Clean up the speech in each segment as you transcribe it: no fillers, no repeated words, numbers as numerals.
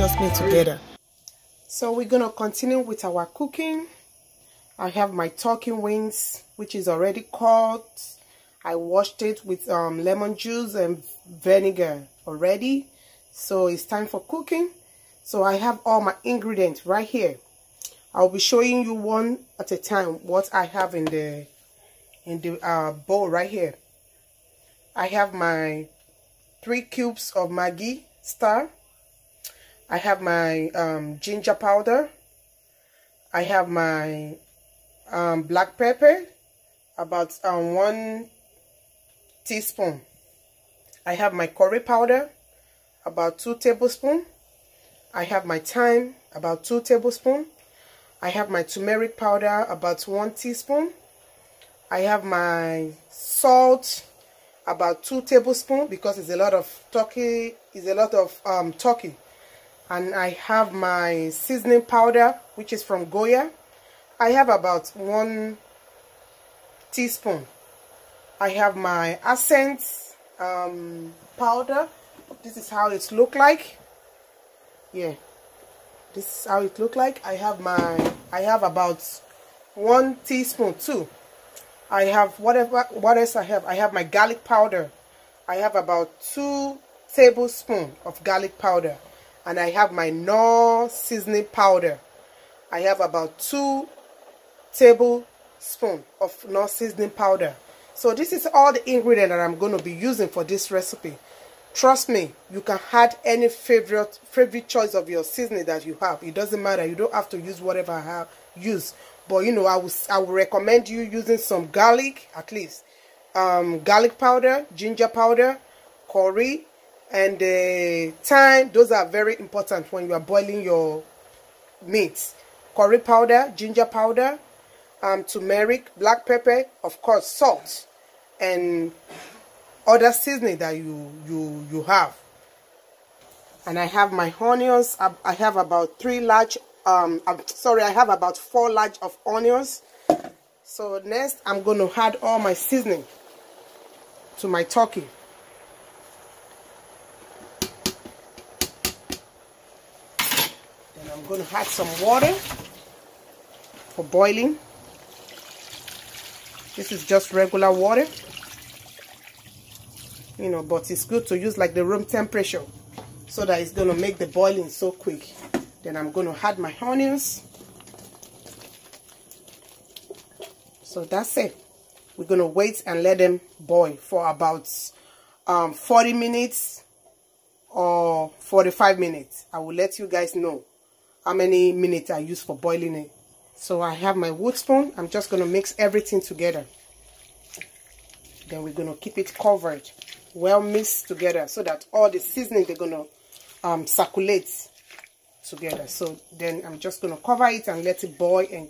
trust me, together. So we're gonna continue with our cooking. I have my turkey wings, which is already cut. I washed it with lemon juice and vinegar already. So it's time for cooking. So I have all my ingredients right here. I'll be showing you one at a time what I have in the bowl right here. I have my 3 cubes of Maggi star. I have my ginger powder. I have my black pepper, about 1 teaspoon. I have my curry powder, about 2 tablespoons. I have my thyme, about 2 tablespoons. I have my turmeric powder, about 1 teaspoon. I have my salt, about 2 tablespoons, because it's a lot of turkey. Turkey. And I have my seasoning powder, which is from Goya. I have about 1 teaspoon. I have my accent powder. This is how it look like. Yeah, this is how it look like. I have about 1 teaspoon too. I have what else I have? I have my garlic powder. I have about 2 tablespoons of garlic powder. And I have my Knorr seasoning powder. I have about 2 tablespoons of Knorr seasoning powder. So this is all the ingredients that I'm going to be using for this recipe. Trust me, you can add any favorite choice of your seasoning that you have. It doesn't matter. You don't have to use whatever I have used. But you know, I would recommend you using some garlic, at least. Garlic powder, ginger powder, curry, and thyme. Those are very important when you are boiling your meat. Curry powder, ginger powder, turmeric, black pepper, of course salt, and other seasoning that you have. And I have my onions. I have about 4 large of onions. So next I'm going to add all my seasoning to my turkey. Then I'm going to add some water for boiling. This is just regular water, you know, but it's good to use like the room temperature so that it's going to make the boiling so quick. Then I'm going to add my onions. So that's it. We're going to wait and let them boil for about 40 minutes or 45 minutes. I will let you guys know how many minutes I use for boiling it. So I have my wood spoon. I'm just going to mix everything together. Then we're going to keep it covered, well mixed together, so that all the seasoning, they're going to circulate together. So then I'm just going to cover it and let it boil and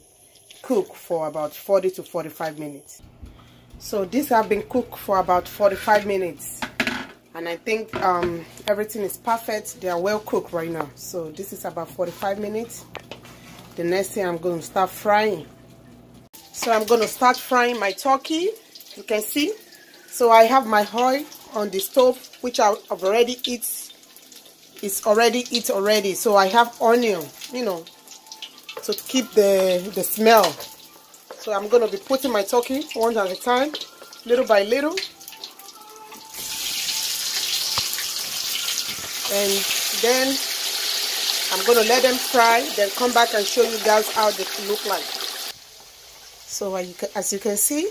cook for about 40 to 45 minutes. So these have been cooked for about 45 minutes. And I think everything is perfect. They are well cooked right now. So this is about 45 minutes. The next thing, I'm going to start frying. So I'm going to start frying my turkey. You can see. So I have my oil on the stove, which I've already heat. It's already heat already. So I have onion, you know, to keep the smell. So I'm going to be putting my turkey one at a time, little by little. And then I'm going to let them fry, then come back and show you guys how they look like. So as you can see,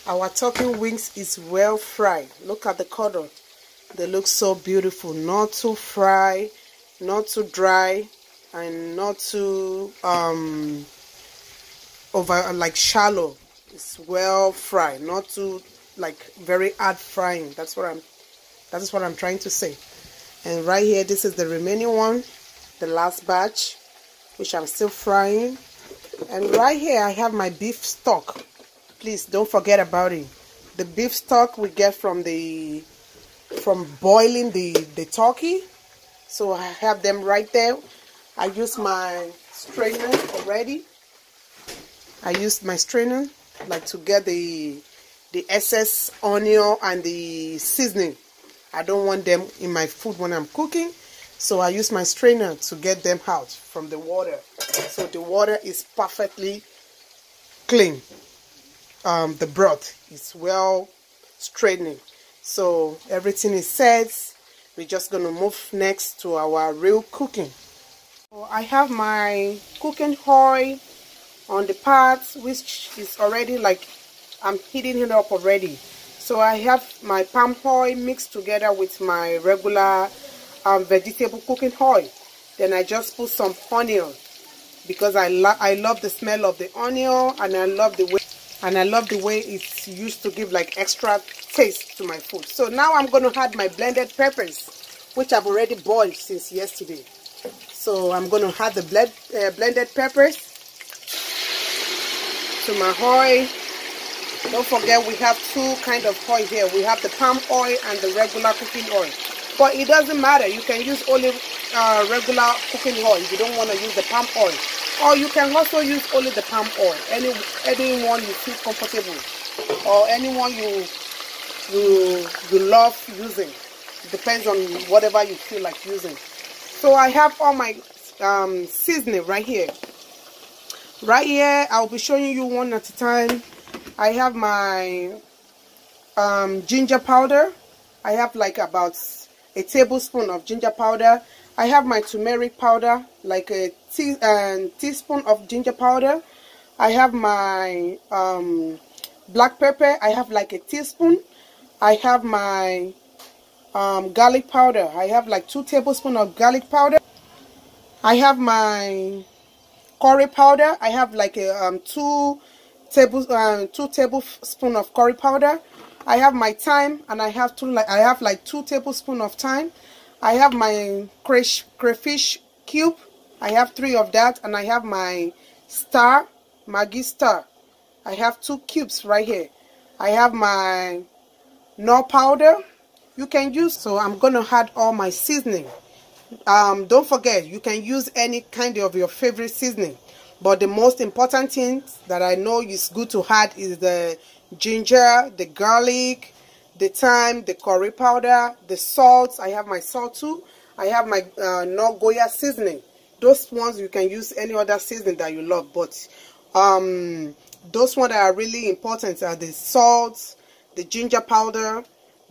our turkey wings is well fried. Look at the color. They look so beautiful. Not too fried, not too dry, and not too over like shallow. It's well fried, not too like very hard frying. That is what I'm trying to say. And right here, this is the remaining one, the last batch, which I'm still frying. And right here, I have my beef stock. Please don't forget about it. The beef stock we get from boiling the turkey. So I have them right there. I use my strainer already. I used my strainer like to get the excess onion and the seasoning. I don't want them in my food when I'm cooking. So I use my strainer to get them out from the water. So the water is perfectly clean. The broth is well straining. So everything is set. We're just going to move next to our real cooking. So I have my cooking oil on the pot, which is already like I'm heating it up already. So I have my palm oil mixed together with my regular vegetable cooking oil. Then I just put some onion because I love the smell of the onion, and I love the way it's used to give like extra taste to my food. So now I'm going to add my blended peppers, which I've already boiled since yesterday. So I'm going to add the blended peppers to my oil. Don't forget we have two kind of oil here. We have the palm oil and the regular cooking oil. But it doesn't matter. You can use only regular cooking oil if you don't want to use the palm oil. Or you can also use only the palm oil. Anyone you feel comfortable, or anyone you love using. It depends on whatever you feel like using. So I have all my seasoning right here. Right here, I'll be showing you one at a time. I have my ginger powder. I have like about a tablespoon of ginger powder. I have my turmeric powder, like a teaspoon of ginger powder. I have my black pepper. I have like a teaspoon. I have my garlic powder. I have like 2 tablespoons of garlic powder. I have my curry powder. I have like a 2 tablespoons of curry powder. I have my thyme, and I have like 2 tablespoons of thyme. I have my crayfish cube. I have 3 of that, and I have my Maggi star. I have 2 cubes right here. I have my Knorr powder. You can use, so I'm going to add all my seasoning. Don't forget, you can use any kind of your favorite seasoning, but the most important thing that I know is good to add is the ginger, the garlic, the thyme, the curry powder, the salt. I have my salt too. I have my Knorr Goya seasoning. Those ones you can use any other seasoning that you love, but those ones that are really important are the salt, the ginger powder,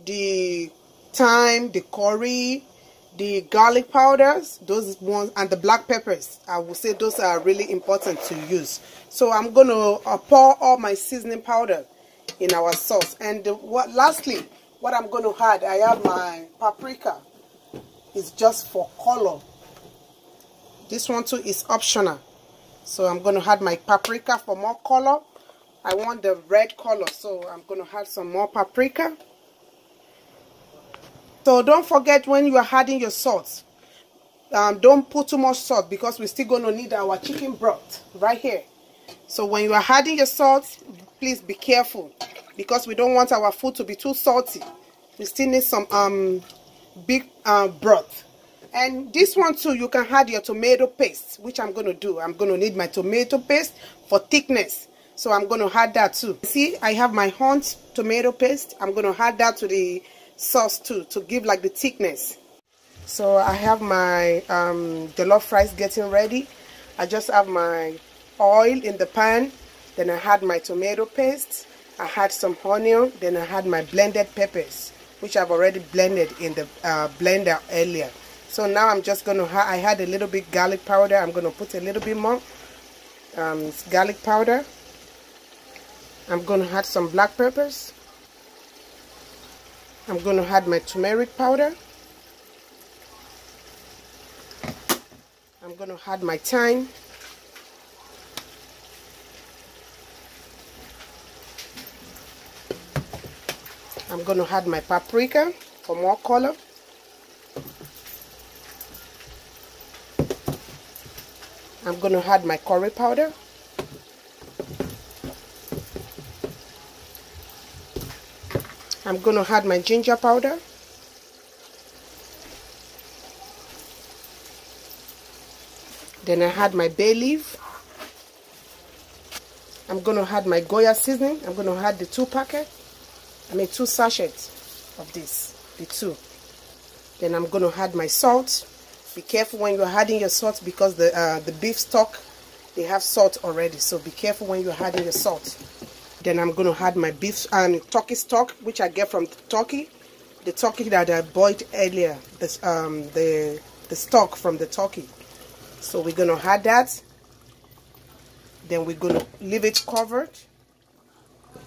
the thyme, the curry, the garlic powders, those ones, and the black peppers. I would say those are really important to use. So I'm going to pour all my seasoning powder in our sauce. And lastly, what I'm going to add, I have my paprika. It's just for color. This one too is optional. So I'm going to add my paprika for more color. I want the red color, so I'm going to add some more paprika. So don't forget, when you are adding your salt, don't put too much salt, because we're still going to need our chicken broth right here. So when you are adding your salt, please be careful, because we don't want our food to be too salty. We still need some big broth. And this one too, you can add your tomato paste, which I'm going to do. I'm going to need my tomato paste for thickness. So I'm going to add that too. See, I have my Hunt tomato paste. I'm going to add that to the sauce too, to give like the thickness. So I have my jollof rice getting ready. I just have my oil in the pan. Then I had my tomato paste. I had some onion. Then I had my blended peppers, which I've already blended in the blender earlier. So now I'm just going to, I had a little bit garlic powder. I'm going to put a little bit more garlic powder. I'm going to add some black peppers. I'm going to add my turmeric powder. I'm going to add my thyme. I'm going to add my paprika for more color. I'm going to add my curry powder. I'm going to add my ginger powder. Then I add my bay leaf. I'm going to add my Goya seasoning. I'm going to add the 2 sachets of this, the 2. Then I'm going to add my salt Be careful when you're adding your salt, because the beef stock, they have salt already. So be careful when you're adding your salt. Then I'm going to add my beef and turkey stock, which I get from the turkey that I boiled earlier. The stock from the turkey. So we're going to add that. Then we're going to leave it covered,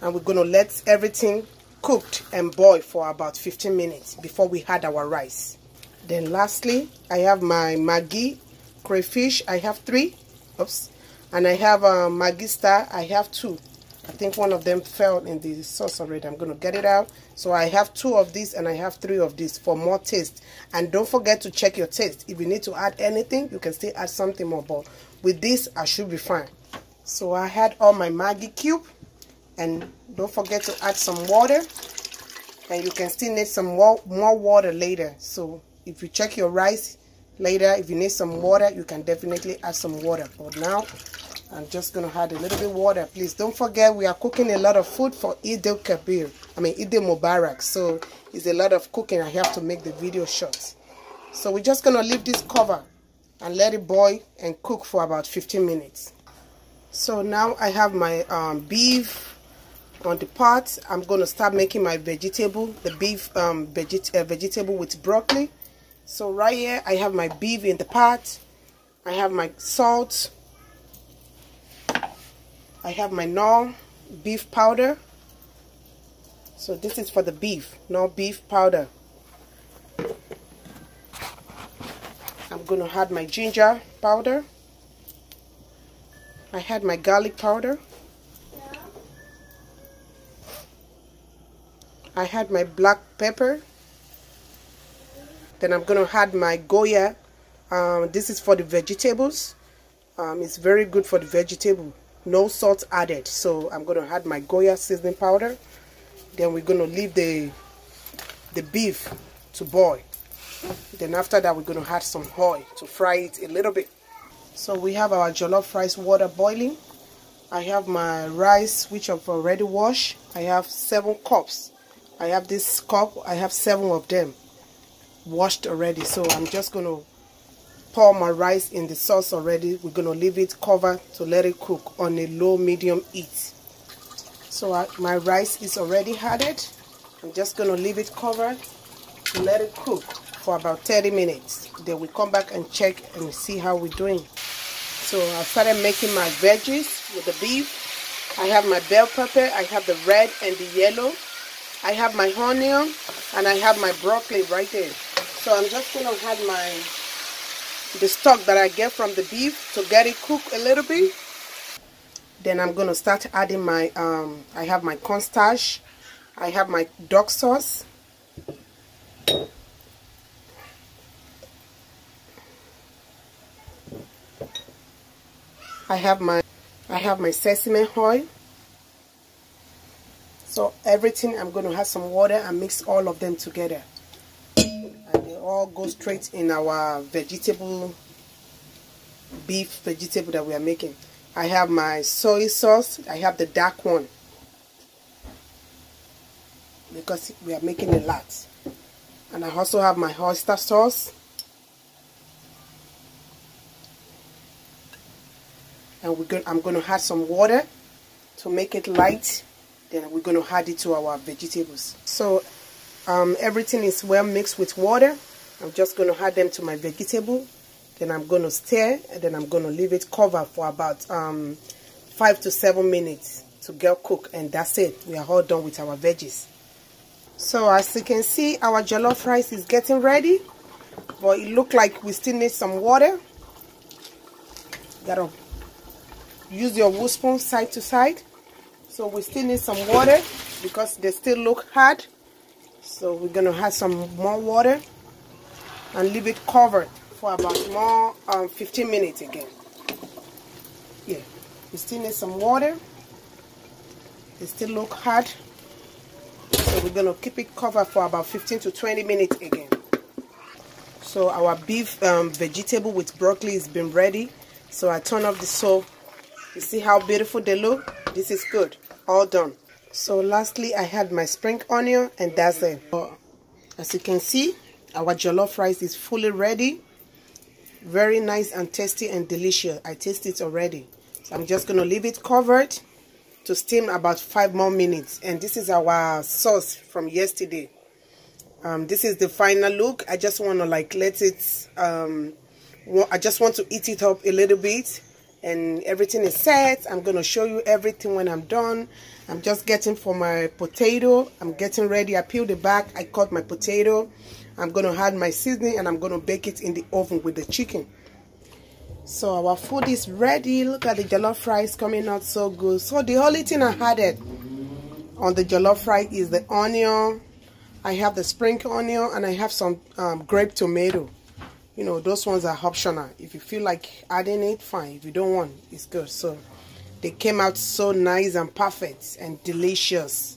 and we're going to let everything cooked and boil for about 15 minutes before we add our rice. Then lastly, I have my Maggi crayfish. I have 3. Oops. And I have Maggi star. I have 2. I think one of them fell in the sauce already. I'm going to get it out. So I have 2 of these and I have 3 of these for more taste. And don't forget to check your taste. If you need to add anything, you can still add something more. But with this, I should be fine. So I had all my Maggi cube. And don't forget to add some water. And you can still need some more water later. So if you check your rice later, if you need some water, you can definitely add some water. But now, I'm just going to add a little bit of water. Please don't forget, we are cooking a lot of food for Edil Mubarak. So it's a lot of cooking. I have to make the video short. So we're just going to leave this cover and let it boil and cook for about 15 minutes. So now I have my beef on the pot. I'm going to start making my vegetable, the beef vegetable with broccoli. So right here, I have my beef in the pot. I have my salt. I have my Knorr beef powder. So this is for the beef, Knorr beef powder. I'm going to add my ginger powder. I had my garlic powder. I had my black pepper. Then I'm going to add my Goya. This is for the vegetables. It's very good for the vegetable. No salt added. So I'm going to add my Goya seasoning powder. Then we're going to leave the beef to boil. Then after that, we're going to add some oil to fry it a little bit. So we have our jollof rice water boiling. I have my rice, which I've already washed. I have 7 cups. I have this cup. I have 7 of them washed already. So I'm just going to pour my rice in the sauce already. We're going to leave it covered to let it cook on a low medium heat. So my rice is already added. I'm just going to leave it covered to let it cook for about 30 minutes. Then we come back and check and see how we're doing. So I started making my veggies with the beef. I have my bell pepper. I have the red and the yellow. I have my onion and I have my broccoli right there. So I'm just going to add the stock that I get from the beef to get it cooked a little bit. Then I'm going to start adding my, I have my cornstarch. I have my duck sauce. I have my sesame oil. So everything, I'm going to add some water and mix all of them together. And they all go straight in our vegetable, beef vegetable that we are making. I have my soy sauce. I have the dark one, because we are making a lot. And I also have my oyster sauce. And I'm going to add some water to make it light. Then we're going to add it to our vegetables. So everything is well mixed with water. I'm just going to add them to my vegetable. Then I'm going to stir, and then I'm going to leave it covered for about 5 to 7 minutes to get cooked. And that's it. We are all done with our veggies. So as you can see, our jollof rice is getting ready. But it looks like we still need some water. Gotta use your wood spoon side to side. So we still need some water because they still look hard. So we're going to add some more water and leave it covered for about more 15 minutes again. Yeah, we still need some water. They still look hard. So we're going to keep it covered for about 15 to 20 minutes again. So our beef vegetable with broccoli has been ready. So I turn off the stove. You see how beautiful they look? This is good. All done. So lastly, I had my spring onion, and that's it. As you can see, our jollof rice is fully ready. Very nice and tasty and delicious. I taste it already. So I'm just going to leave it covered to steam about 5 more minutes. And this is our sauce from yesterday. This is the final look. I just want to like let it, I just want to eat it up a little bit. And everything is set. I'm going to show you everything when I'm done. I'm just getting for my potato. I'm getting ready. I peeled the back. I cut my potato. I'm going to add my seasoning and I'm going to bake it in the oven with the chicken. So our food is ready. Look at the jollof rice coming out so good. So the only thing I added on the jollof rice is the onion. I have the spring onion and I have some grape tomato. You know, those ones are optional. If you feel like adding it, fine. If you don't want, it's good. So they came out so nice and perfect and delicious.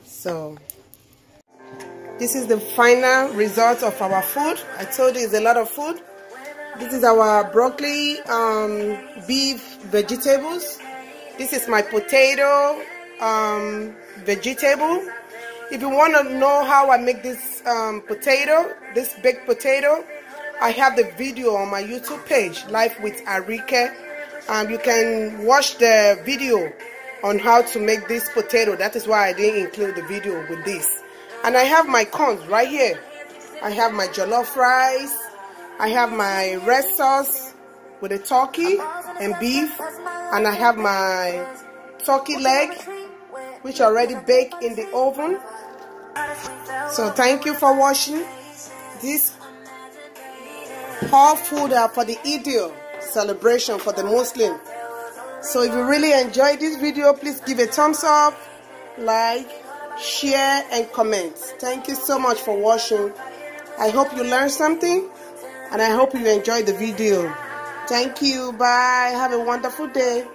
So this is the final result of our food. I told you it's a lot of food. This is our broccoli, beef, vegetables. This is my potato, vegetable. If you want to know how I make this potato, this baked potato, I have the video on my YouTube page, Life with ARIKE. You can watch the video on how to make this potato. That is why I didn't include the video with this. And I have my corns right here. I have my jollof rice. I have my red sauce with the turkey and beef. And I have my turkey leg, which already baked in the oven. So thank you for watching this whole food for the Edil celebration for the Muslim. So if you really enjoyed this video, please give a thumbs up, like, share and comment. Thank you so much for watching. I hope you learned something and I hope you enjoyed the video. Thank you. Bye. Have a wonderful day.